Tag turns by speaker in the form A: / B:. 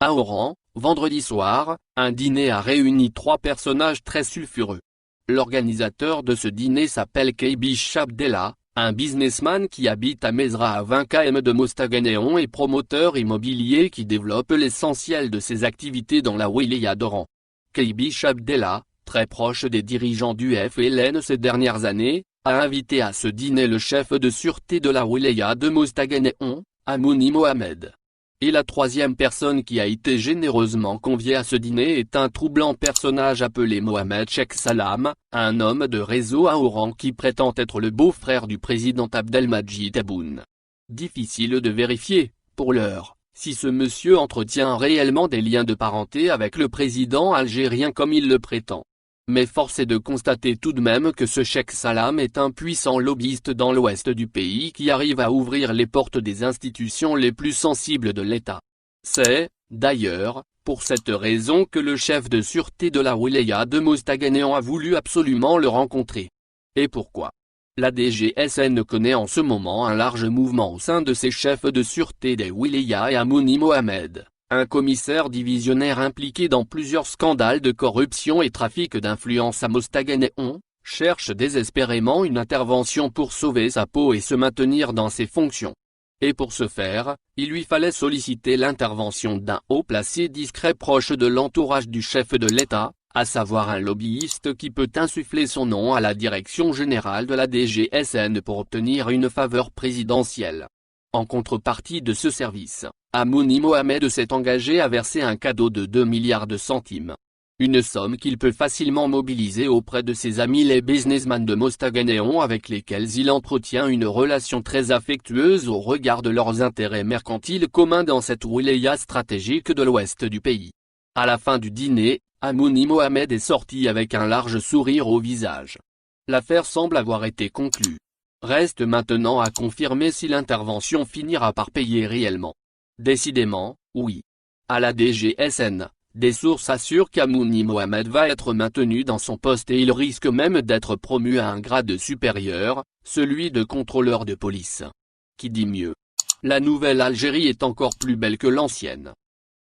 A: À Oran, vendredi soir, un dîner a réuni 3 personnages très sulfureux. L'organisateur de ce dîner s'appelle Keibish Abdellah, un businessman qui habite à Mezra à 20 km de Mostaganéon et promoteur immobilier qui développe l'essentiel de ses activités dans la wilaya d'Oran. Keibish Abdellah, très proche des dirigeants du FLN ces dernières années, a invité à ce dîner le chef de sûreté de la wilaya de Mostaganéon, Amouni Mohamed. Et la 3e personne qui a été généreusement conviée à ce dîner est un troublant personnage appelé Mohamed Sheikh Salam, un homme de réseau à Oran qui prétend être le beau-frère du président Abdelmadjid Tebboune. Difficile de vérifier, pour l'heure, si ce monsieur entretient réellement des liens de parenté avec le président algérien comme il le prétend. Mais force est de constater tout de même que ce Sheikh Salam est un puissant lobbyiste dans l'ouest du pays qui arrive à ouvrir les portes des institutions les plus sensibles de l'État. C'est, d'ailleurs, pour cette raison que le chef de sûreté de la wilaya de Mostaganéon a voulu absolument le rencontrer. Et pourquoi ? La DGSN connaît en ce moment un large mouvement au sein de ses chefs de sûreté des wilayas et Amouni Mohamed, un commissaire divisionnaire impliqué dans plusieurs scandales de corruption et trafic d'influence à Mostaganéon, cherche désespérément une intervention pour sauver sa peau et se maintenir dans ses fonctions. Et pour ce faire, il lui fallait solliciter l'intervention d'un haut placé discret proche de l'entourage du chef de l'État, à savoir un lobbyiste qui peut insuffler son nom à la direction générale de la DGSN pour obtenir une faveur présidentielle. En contrepartie de ce service, Amouni Mohamed s'est engagé à verser un cadeau de 2 milliards de centimes. Une somme qu'il peut facilement mobiliser auprès de ses amis les businessmen de Mostaganéon avec lesquels il entretient une relation très affectueuse au regard de leurs intérêts mercantiles communs dans cette wilaya stratégique de l'ouest du pays. À la fin du dîner, Amouni Mohamed est sorti avec un large sourire au visage. L'affaire semble avoir été conclue. Reste maintenant à confirmer si l'intervention finira par payer réellement. Décidément, oui. À la DGSN, des sources assurent qu'Amouni Mohamed va être maintenu dans son poste et il risque même d'être promu à un grade supérieur, celui de contrôleur de police. Qui dit mieux ? La nouvelle Algérie est encore plus belle que l'ancienne.